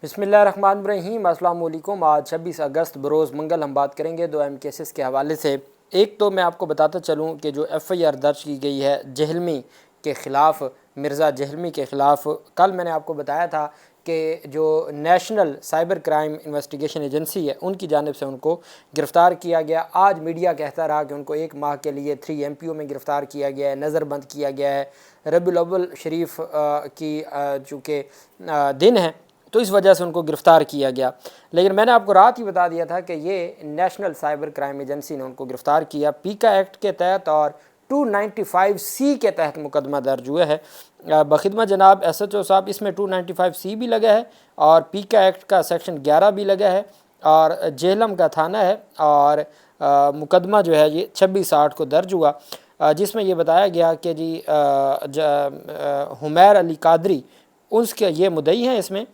बिस्मिल्लाहिर्रहमानिर्रहीम। अस्सलाम वालेकुम। आज 26 अगस्त बरोज़ मंगल हम बात करेंगे दो अहम केसेस के हवाले से। एक तो मैं आपको बताता चलूँ कि जो FIR दर्ज की गई है जहलमी के ख़िलाफ़, मिर्ज़ा जहलमी के ख़िलाफ़, कल मैंने आपको बताया था कि जो national cyber crime investigation agency है उनकी जानिब से उनको गिरफ़्तार किया गया। आज मीडिया कहता रहा कि उनको 1 माह के लिए 3 MPO में गिरफ़्तार किया गया है, नज़रबंद किया गया है। रबीउल अव्वल शरीफ की चूँकि दिन है तो इस वजह से उनको गिरफ़्तार किया गया। लेकिन मैंने आपको रात ही बता दिया था कि ये नेशनल साइबर क्राइम एजेंसी ने उनको गिरफ़्तार किया पीका एक्ट के तहत और 295C के तहत मुकदमा दर्ज हुआ है। बखिदमत जनाब SHO साहब, इसमें 295C भी लगा है और पीका एक्ट का सेक्शन 11 भी लगा है और जेहलम का थाना है और मुकदमा जो है ये 26/8 को दर्ज हुआ, जिसमें ये बताया गया कि जी हुमैर अली कादरी उसके ये मुद्दई हैं। इसमें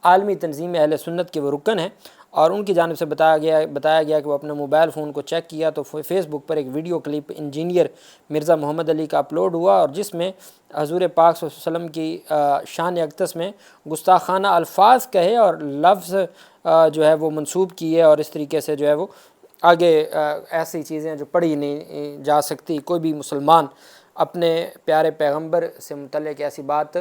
आलमी तंजीम अहले सुन्नत के वो रुकन हैं और उनकी जानिब से बताया गया कि वो अपने मोबाइल फ़ोन को चेक किया तो फेसबुक पर एक video clip engineer Mirza Mohammad Ali का अपलोड हुआ और जिसमें हज़ूर पाक सल्लल्लाहु अलैहि वसल्लम की शान अक़दस में गुस्ताखाना अल्फाज कहे और लफ्ज़ जो है वो मंसूब किए और इस तरीके से जो है वो आगे ऐसी चीज़ें जो पढ़ी नहीं जा सकती। कोई भी मुसलमान अपने प्यारे पैगम्बर से मुतल्लिक़ ऐसी बात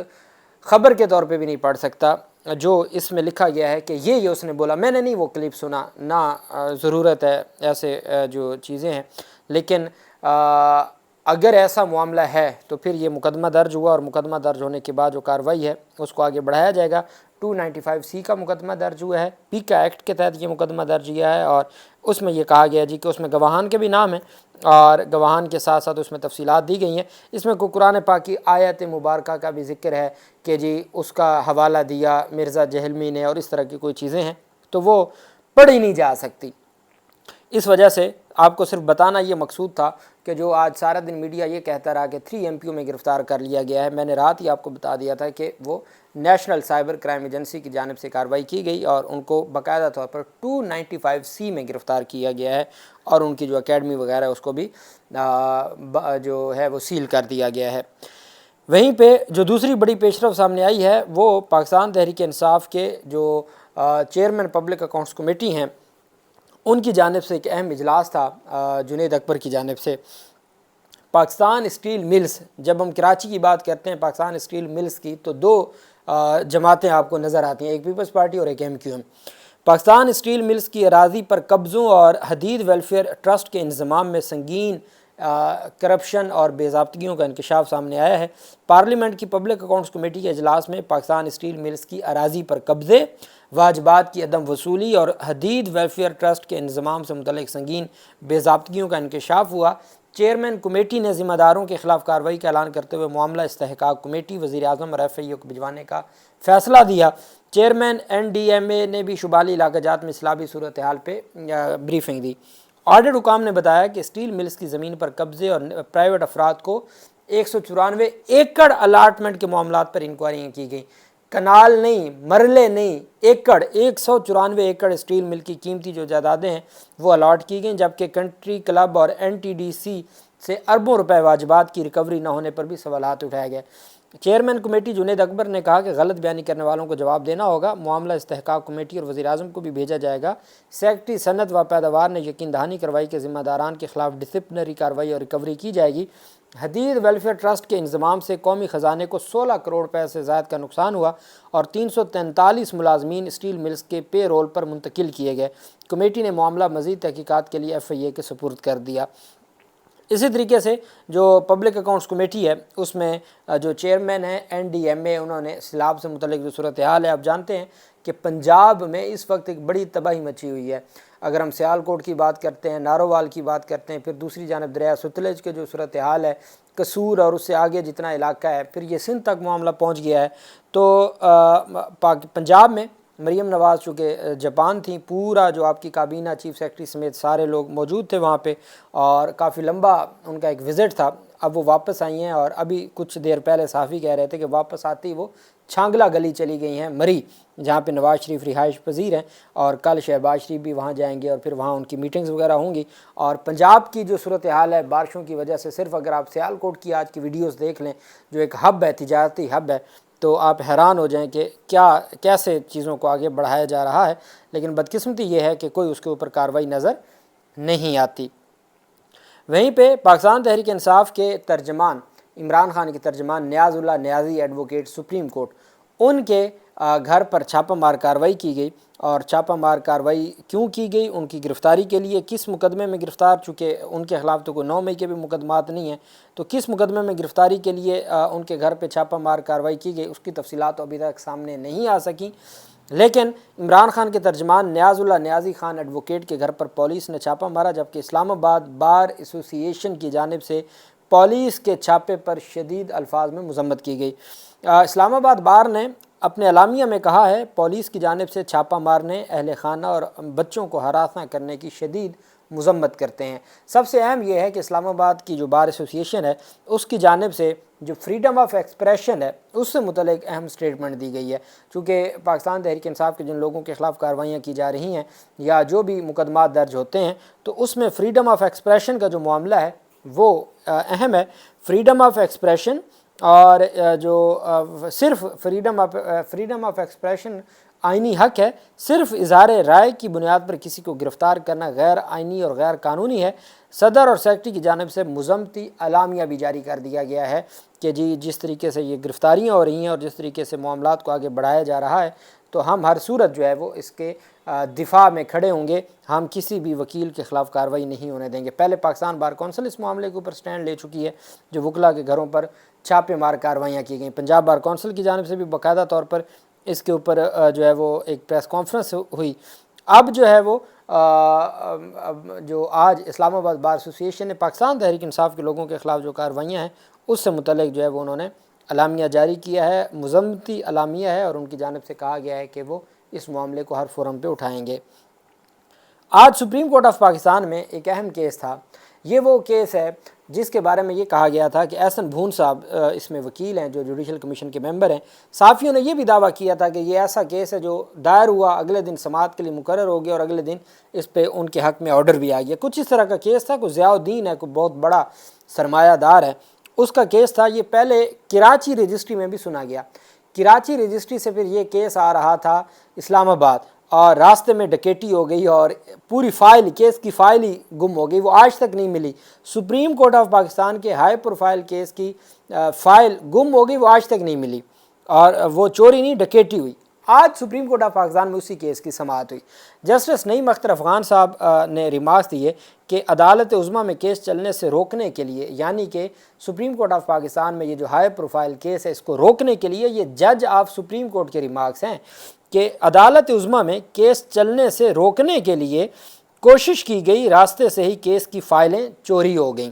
ख़बर के तौर पे भी नहीं पढ़ सकता। जो इसमें लिखा गया है कि ये उसने बोला, मैंने नहीं वो क्लिप सुना, ना ज़रूरत है ऐसे जो चीज़ें हैं। लेकिन अगर ऐसा मामला है तो फिर ये मुकदमा दर्ज हुआ और मुकदमा दर्ज होने के बाद जो कार्रवाई है उसको आगे बढ़ाया जाएगा। 295C का मुकदमा दर्ज हुआ है, पीका एक्ट के तहत ये मुकदमा दर्ज किया है और उसमें ये कहा गया जी कि उसमें गवाहान के भी नाम हैं और गवाहान के साथ साथ उसमें तफसीलात दी गई हैं। इसमें को कुरान पाक की आयत मुबारका का भी ज़िक्र है कि जी उसका हवाला दिया मिर्ज़ा जहलमी ने और इस तरह की कोई चीज़ें हैं तो वो पढ़ी नहीं जा सकती। इस वजह से आपको सिर्फ बताना ये मकसूद था कि जो आज सारा दिन मीडिया ये कहता रहा कि 3 MPO में गिरफ़्तार कर लिया गया है, मैंने रात ही आपको बता दिया था कि वो नेशनल साइबर क्राइम एजेंसी की जानिब से कार्रवाई की गई और उनको बाकायदा तौर पर 295C में गिरफ़्तार किया गया है और उनकी जो अकेडमी वगैरह है उसको भी जो है वो सील कर दिया गया है। वहीं पे जो दूसरी बड़ी पेशरफ सामने आई है वो पाकिस्तान तहरीक इंसाफ के जो चेयरमैन पब्लिक अकाउंट्स कमेटी हैं उनकी जानिब से एक अहम इजलास था जुनैद अकबर की जानिब से। पाकिस्तान स्टील मिल्स, जब हम कराची की बात करते हैं पाकिस्तान स्टील मिल्स की तो दो जमातें आपको नज़र आती हैं, एक पीपल्स पार्टी और एक MQM। पाकिस्तान स्टील मिल्स की अराज़ी पर कब्ज़ों और हदीद वेलफेयर ट्रस्ट के इंतज़ाम में संगीन करप्शन और बेज़ाब्तगियों का इंकशाफ सामने आया है। पार्लियामेंट की पब्लिक अकाउंट्स कमेटी के इजलास में पाकिस्तान स्टील मिल्स की अराज़ी पर कब्ज़े, वाजबात की अदम वसूली और हदीद वेलफेयर ट्रस्ट के इंतज़ाम से मुतल्लिक़ संगीन बेज़ाब्तगियों का इंकशाफ हुआ। चेयरमैन कमेटी ने ज़िम्मेदारों के ख़िलाफ़ कार्रवाई का ऐलान करते हुए मामला इस्तेहकाक कमेटी, वज़ीर आज़म और FIO को भिजवाने का फ़ैसला दिया। चेयरमैन NDMA ने भी शुमाली इलाक़ाजात में इस्लामी सूरत हाल पे ब्रीफिंग दी। ऑडिट हुकाम ने बताया कि स्टील मिल्स की ज़मीन पर कब्ज़े और प्राइवेट अफराद को 194 एकड़ अलाटमेंट के मामलात पर इंक्वायरियाँ की गई। कनाल नहीं, मरले नहीं, एकड़, 194 एकड़ स्टील मिल की कीमती जो जायदादें हैं वो अलाट की गई, जबकि कंट्री क्लब और NTDC से अरबों रुपए वाजिबात की रिकवरी न होने पर भी सवालात उठाए गए। चेयरमैन कमेटी जुनैद अकबर ने कहा कि गलत बयानी करने वालों को जवाब देना होगा। मामला इस्तेहकाक कमेटी और वज़ीर आज़म को भी भेजा जाएगा। सेक्रेटरी सनत व पैदावार ने यकीन दहानी करवाई कि ज़िम्मेदारान के खिलाफ डिसिप्लिनरी कार्रवाई और रिकवरी की जाएगी। हदीद वेलफेयर ट्रस्ट के इंतज़ाम से कौमी ख़जाने को 16 करोड़ रुपये से ज़ायद का नुकसान हुआ और 343 मुलाजमीन स्टील मिल्स के पे रोल पर मुंतकिल किए गए। कमेटी ने मामला मज़ीद तहकीकात के लिए FIA के सुपुर्द कर दिया। इसी तरीके से जो पब्लिक अकाउंट्स कमेटी है उसमें जो चेयरमैन है NDMA, उन्होंने सैलाब से मुतल्लिक़ जो सूरत हाल है, आप जानते हैं कि पंजाब में इस वक्त एक बड़ी तबाही मची हुई है। अगर हम सियालकोट की बात करते हैं, नारोवाल की बात करते हैं, फिर दूसरी जानब दरिया सतलज के जो सूरत हाल है, कसूर और उससे आगे जितना इलाका है, फिर ये सिंध तक मामला पहुँच गया है। तो पंजाब में मरीम नवाज़ चूँकि जापान थी, पूरा जो आपकी काबीना चीफ सेक्रेटरी समेत सारे लोग मौजूद थे वहाँ पे और काफ़ी लंबा उनका एक विज़िट था। अब वो वापस आई हैं और अभी कुछ देर पहले साफ़ी कह रहे थे कि वापस आती वो छांगला गली चली गई हैं मरी, जहाँ पे नवाज़ शरीफ रिहाइश पजीर हैं और कल शहबाज शरीफ भी वहाँ जाएंगे और फिर वहाँ उनकी मीटिंग्स वगैरह होंगी। और पंजाब की जो सूरत हाल है बारिशों की वजह से, सिर्फ अगर आप सियालकोट की आज की वीडियोस देख लें जो एक हब है, तिजारती हब है, تو آپ حیران ہو جائیں کہ کیسے چیزوں کو آگے بڑھایا جا رہا ہے، لیکن بدقسمتی یہ ہے کہ کوئی اس کے اوپر کارروائی نظر نہیں آتی۔ وہیں پہ پاکستان تحریک انصاف کے ترجمان، عمران خان کے ترجمان نیاز اللہ نیازی ایڈوکیٹ سپریم کورٹ، ان کے گھر پر چھاپہ مار کارروائی کی گئی۔ اور چھاپہ مار کارروائی کیوں کی گئی؟ ان کی گرفتاری کے لیے۔ کس مقدمے میں گرفتار؟ چونکہ ان کے خلاف تو کوئی 9 مئی کے بھی مقدمات نہیں ہیں، تو کس مقدمے میں گرفتاری کے لیے ان کے گھر پہ چھاپہ مار کارروائی کی گئی، اس کی تفصیلات تو ابھی تک سامنے نہیں آ سکیں۔ لیکن عمران خان کے ترجمان نیاز اللہ نیازی خان ایڈوکیٹ کے گھر پر پولیس نے چھاپہ مارا، جبکہ اسلام آباد بار ایسوسی ایشن کی جانب سے پولیس کے چھاپے پر شدید الفاظ میں مذمت کی گئی۔ اسلام آباد بار نے اپنے اعلامیہ میں کہا ہے، پولیس کی جانب سے چھاپہ مارنے، اہل خانہ اور بچوں کو ہراساں کرنے کی شدید مذمت کرتے ہیں۔ سب سے اہم یہ ہے کہ اسلام آباد کی جو بار ایسوسی ایشن ہے، اس کی جانب سے جو فریڈم آف ایکسپریشن ہے، اس سے متعلق اہم سٹیٹمنٹ دی گئی ہے، چونکہ پاکستان تحریک انصاف کے جن لوگوں کے خلاف کارروائیاں کی جا رہی ہیں یا جو بھی مقدمات درج ہوتے ہیں، تو اس میں فریڈم آف ایکسپریشن کا جو معاملہ ہے وہ اہم ہے۔ فریڈم آف ایکسپریشن اور جو صرف فریڈم آف ایکسپریشن آئینی حق ہے، صرف اظہار رائے کی بنیاد پر کسی کو گرفتار کرنا غیر آئینی اور غیر قانونی ہے۔ صدر اور سیکرٹری کی جانب سے مذمتی اعلامیہ بھی جاری کر دیا گیا ہے کہ جی جس طریقے سے یہ گرفتاریاں ہو رہی ہیں اور جس طریقے سے معاملات کو آگے بڑھایا جا رہا ہے، تو ہم ہر صورت جو ہے وہ اس کے دفاع میں کھڑے ہوں گے، ہم کسی بھی وکیل کے خلاف کارروائی نہیں ہونے دیں گے۔ پہلے پاکستان بار کونسل اس معاملے کے اوپر سٹینڈ لے چکی ہے، جو وکلاء کے گھروں پر چھاپے مار کارروائیاں کی گئیں۔ پنجاب بار کونسل کی جانب سے بھی باقاعدہ طور پر اس کے اوپر جو ہے وہ ایک پریس کانفرنس ہوئی۔ اب جو ہے وہ جو آج اسلام آباد بار ایسوسی ایشن نے پاکستان تحریک انصاف کے لوگوں کے خلاف جو کارروائیاں ہیں، اس سے متعلق جو ہے وہ انہوں نے اعلامیہ جاری کیا ہے، مذمتی اعلامیہ ہے، اور ان کی جانب سے کہا گیا ہے کہ وہ اس معاملے کو ہر فورم پہ اٹھائیں گے۔ آج سپریم کورٹ آف پاکستان میں ایک اہم کیس تھا۔ یہ وہ کیس ہے جس کے بارے میں یہ کہا گیا تھا کہ احسن بھون صاحب اس میں وکیل ہیں جو جوڈیشل کمیشن کے ممبر ہیں، صحافیوں نے یہ بھی دعویٰ کیا تھا کہ یہ ایسا کیس ہے جو دائر ہوا، اگلے دن سماعت کے لیے مقرر ہو گیا اور اگلے دن اس پہ ان کے حق میں آرڈر بھی آ گیا۔ کچھ اس طرح کا کیس تھا۔ کوئی ضیاء الدین ہے، کوئی بہت بڑا سرمایہ دار ہے، اس کا کیس تھا۔ یہ پہلے کراچی رجسٹری میں بھی سنا گیا، کراچی رجسٹری سے پھر یہ کیس آ رہا تھا اسلام آباد، اور راستے میں ڈکیٹی ہو گئی اور پوری فائل، کیس کی فائل ہی گم ہو گئی، وہ آج تک نہیں ملی۔ سپریم کورٹ آف پاکستان کے ہائی پروفائل کیس کی فائل گم ہو گئی، وہ آج تک نہیں ملی، اور وہ چوری نہیں ڈکیٹی ہوئی۔ آج سپریم کورٹ آف پاکستان میں اسی کیس کی سماعت ہوئی۔ جسٹس نعیم اختر افغان صاحب نے ریمارکس دیے کہ عدالت عظمیٰ میں کیس چلنے سے روکنے کے لیے، یعنی کہ سپریم کورٹ آف پاکستان میں یہ جو ہائی پروفائل کیس ہے، اس کو روکنے کے لیے، یہ جج آف سپریم کورٹ کے ریمارکس ہیں کہ عدالت عظمیٰ میں کیس چلنے سے روکنے کے لیے کوشش کی گئی، راستے سے ہی کیس کی فائلیں چوری ہو گئیں،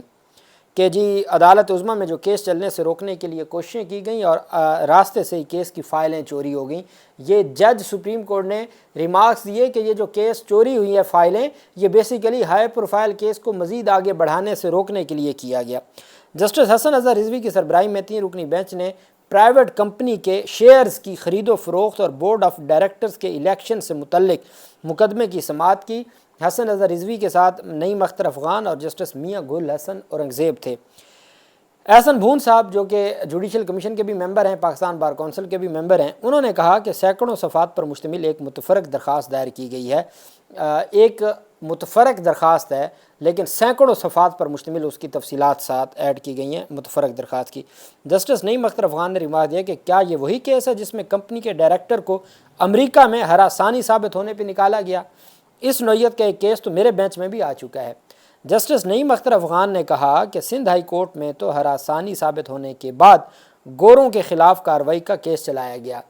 کہ جی عدالت عظمیٰ میں جو کیس چلنے سے روکنے کے لیے کوششیں کی گئیں اور راستے سے ہی کیس کی فائلیں چوری ہو گئیں۔ یہ جج سپریم کورٹ نے ریمارکس دیے کہ یہ جو کیس چوری ہوئی ہے فائلیں، یہ بیسیکلی ہائی پروفائل کیس کو مزید آگے بڑھانے سے روکنے کے لیے کیا گیا۔ جسٹس حسن اظہر رضوی کی سربراہی میں 3 رکنی بینچ نے پرائیویٹ کمپنی کے شیئرز کی خرید و فروخت اور بورڈ آف ڈائریکٹرز کے الیکشن سے متعلق مقدمے کی سماعت کی۔ حسن اظہر رضوی کے ساتھ نعیم اختر افغان اور جسٹس میاں گل حسن اورنگزیب تھے۔ احسن بھون صاحب جو کہ جوڈیشل کمیشن کے بھی ممبر ہیں، پاکستان بار کونسل کے بھی ممبر ہیں، انہوں نے کہا کہ سینکڑوں صفحات پر مشتمل ایک متفرق درخواست دائر کی گئی ہے۔ ایک متفرق درخواست ہے لیکن سینکڑوں صفحات پر مشتمل اس کی تفصیلات ساتھ ایڈ کی گئی ہیں متفرق درخواست کی۔ جسٹس نعیم اختر افغان نے ریمارک دیا کہ کیا یہ وہی کیس ہے جس میں کمپنی کے ڈائریکٹر کو امریکہ میں ہراسانی ثابت ہونے پہ نکالا گیا؟ اس نوعیت کا ایک کیس تو میرے بینچ میں بھی آ چکا ہے۔ جسٹس نعیم اختر افغان نے کہا کہ سندھ ہائی کورٹ میں تو ہراسانی ثابت ہونے کے بعد گوروں کے خلاف کارروائی کا کیس چلایا گیا۔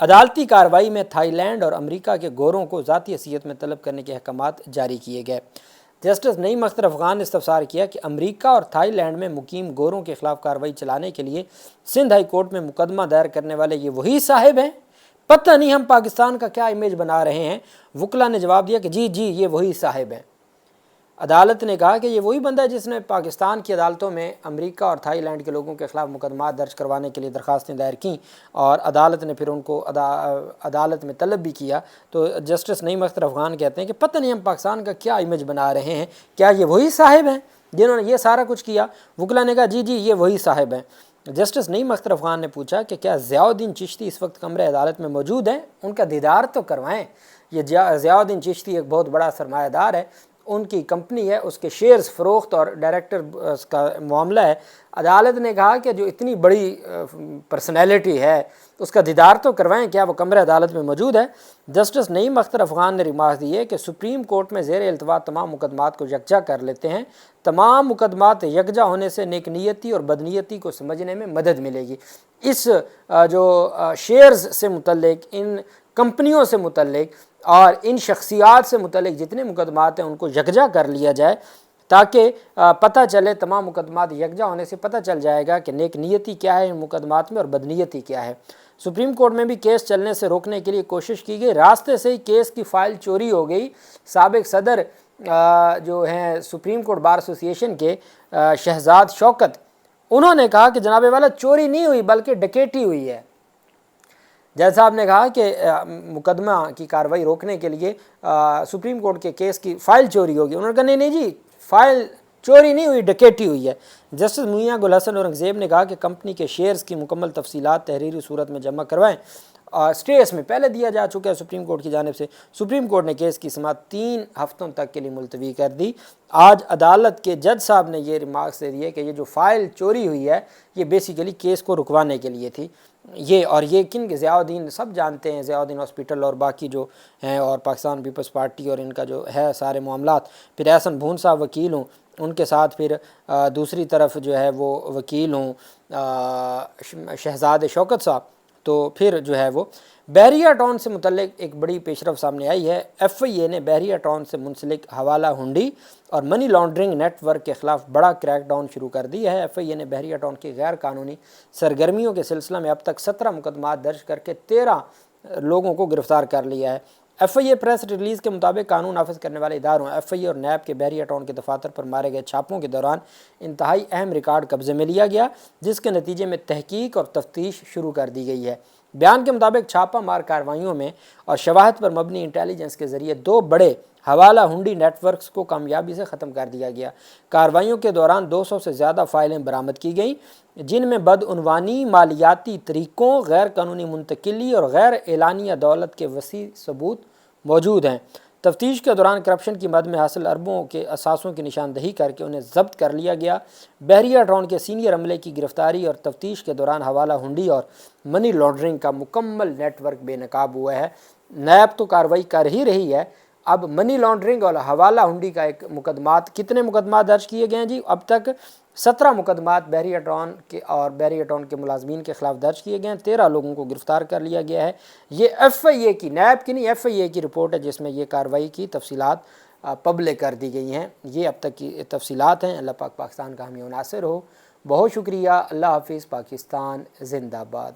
عدالتی کارروائی میں تھائی لینڈ اور امریکہ کے گوروں کو ذاتی حیثیت میں طلب کرنے کے احکامات جاری کیے گئے۔ جسٹس نعیم اختر افغان نے استفسار کیا کہ امریکہ اور تھائی لینڈ میں مقیم گوروں کے خلاف کارروائی چلانے کے لیے سندھ ہائی کورٹ میں مقدمہ دائر کرنے والے یہ وہی صاحب ہیں؟ پتہ نہیں ہم پاکستان کا کیا امیج بنا رہے ہیں۔ وکلا نے جواب دیا کہ جی یہ وہی صاحب ہیں۔ عدالت نے کہا کہ یہ وہی بندہ ہے جس نے پاکستان کی عدالتوں میں امریکہ اور تھائی لینڈ کے لوگوں کے خلاف مقدمات درج کروانے کے لیے درخواستیں دائر کیں اور عدالت نے پھر ان کو عدالت میں طلب بھی کیا۔ تو جسٹس نعیم اختر افغان کہتے ہیں کہ پتہ نہیں ہم پاکستان کا کیا امیج بنا رہے ہیں، کیا یہ وہی صاحب ہیں جنہوں نے یہ سارا کچھ کیا؟ وکلا نے کہا جی یہ وہی صاحب ہیں۔ जस्टिस नईम अख्तर अफ़गान ने पूछा कि क्या ज़ियाउद्दीन चिश्ती इस वक्त कमरे अदालत में मौजूद हैं, उनका दीदार तो करवाएं। ये ज़ियाउद्दीन चिश्ती एक बहुत बड़ा सरमायादार है, उनकी कंपनी है, उसके शेयर्स फ़रोख्त और डायरेक्टर का मामला है। अदालत ने कहा कि जो इतनी बड़ी पर्सनैलिटी है उसका दीदार तो करवाएं, क्या वो कमरे अदालत में मौजूद है। जस्टिस नईम अख्तर अफ़गान ने रिमार्क दिए कि सुप्रीम कोर्ट में ज़ेर इल्तवा तमाम मुकदमात को यकजा कर लेते हैं। तमाम मुकदमात यकजा होने से नेकनीयती और बदनीयती को समझने में मदद मिलेगी। इस जो शेयर्स से मुतल्लिक, इन कंपनियों से मुतल्लिक और इन शख्सियात से मुतल्लिक जितने मुकदमात हैं उनको यकजा कर लिया जाए, ताकि पता चले, तमाम मुकदमात यकजा होने से पता चल जाएगा कि नेक नीयती क्या है इन मुकदमात में और बदनीयती क्या है। सुप्रीम कोर्ट में भी केस चलने से रोकने के लिए कोशिश की गई, रास्ते से ही केस की फ़ाइल चोरी हो गई। साबिक़ सदर जो हैं सुप्रीम कोर्ट बार एसोसिएशन के शहजाद शौकत, उन्होंने कहा कि जनाब वाला चोरी नहीं हुई बल्कि डकैती हुई है। जज साहब ने कहा कि मुकदमा की कार्रवाई रोकने के लिए सुप्रीम कोर्ट के केस की फ़ाइल चोरी होगी। उन्होंने कहा नहीं जी, फ़ाइल चोरी नहीं हुई, डकैती हुई है। जस्टिस मियां गुल हसन औरंगज़ेब ने कहा कि कंपनी के शेयर्स की मुकम्मल तफसीलात तहरीरी सूरत में जमा करवाएं। स्टे इसमें पहले दिया जा चुका है सुप्रीम कोर्ट की जानिब से। सुप्रीम कोर्ट ने केस की समाअत 3 हफ्तों तक के लिए मुलतवी कर दी। आज अदालत के जज साहब ने ये रिमार्क्स दे दिए कि ये जो फ़ाइल चोरी हुई है ये बेसिकली केस को रुकवाने के लिए थी। ये किन के ज़ियाउद्दीन सब जानते हैं, ज़ियाउद्दीन हॉस्पिटल और बाकी जो हैं, और पाकिस्तान पीपल्स पार्टी और इनका जो है सारे मामलात। फिर एहसन भून साहब वकील हूँ, उनके साथ फिर दूसरी तरफ जो है वो वकील हूँ शहजाद शौकत साहब। तो फिर जो है वो बहरिया टाउन से मुतल्लिक एक बड़ी पेशरफ सामने आई है। FIA ने बहरिया टाउन से मुंसलिक हवाला हुंडी और मनी लॉन्ड्रिंग नेटवर्क के ख़िलाफ़ बड़ा क्रैकडाउन शुरू कर दिया है। FIA ने बहरिया टाउन की गैर कानूनी सरगर्मियों के सिलसिले में अब तक 17 मुकदमात दर्ज करके 13 लोगों को गिरफ़्तार कर लिया है। FIA प्रेस रिलीज़ के मुताबिक कानून नाफिज करने वाले इदारों FIA और NAB के बहरिया टाउन के दफातर पर मारे गए छापों के दौरान इंतहाई अहम रिकॉर्ड कब्जे में लिया गया, जिसके नतीजे में तहकीक और तफ्तीश शुरू कर दी गई है। बयान के मुताबिक छापा मार कार्रवाइयों में और शवाहद पर मबनी इंटेलिजेंस के ज़रिए 2 बड़े हवाला हुंडी नेटवर्क्स को कामयाबी से ख़त्म कर दिया गया। कार्रवाइयों के दौरान 200 से ज़्यादा फ़ाइलें बरामद की गईं, जिनमें बदउनवानी, मालियाती तरीक़ों, गैर कानूनी मुंतकिली और गैर एलानिया दौलत के वसी सबूत मौजूद हैं। तफ्तीश के दौरान करप्शन की मद में हासिल अरबों के असासों की निशानदही करके उन्हें ज़ब्त कर लिया गया। बहरिया टाउन के सीनियर अमले की गिरफ्तारी और तफ्तीश के दौरान हवाला हुंडी और मनी लॉन्ड्रिंग का मुकम्मल नेटवर्क बेनकाब हुआ है। NAB तो कार्रवाई कर ही रही है, अब मनी लॉन्ड्रिंग और हवाला हुंडी का एक मुकदमात, कितने मुकदमात दर्ज किए गए हैं जी? अब तक 17 मुकदमात बहरिया टाउन के और बहरिया टाउन के मुलाजमीन के ख़िलाफ़ दर्ज किए गए हैं। 13 लोगों को गिरफ़्तार कर लिया गया है। ये FIA की, NAB की नहीं, FIA की रिपोर्ट है जिसमें ये कार्रवाई की तफसीलात पब्लिक कर दी गई हैं। ये अब तक की तफसीलात हैं। अल्लाह पाक पाकिस्तान का हामी नासिर हो। बहुत शुक्रिया। अल्लाह हाफ़िज़। पाकिस्तान ज़िंदाबाद।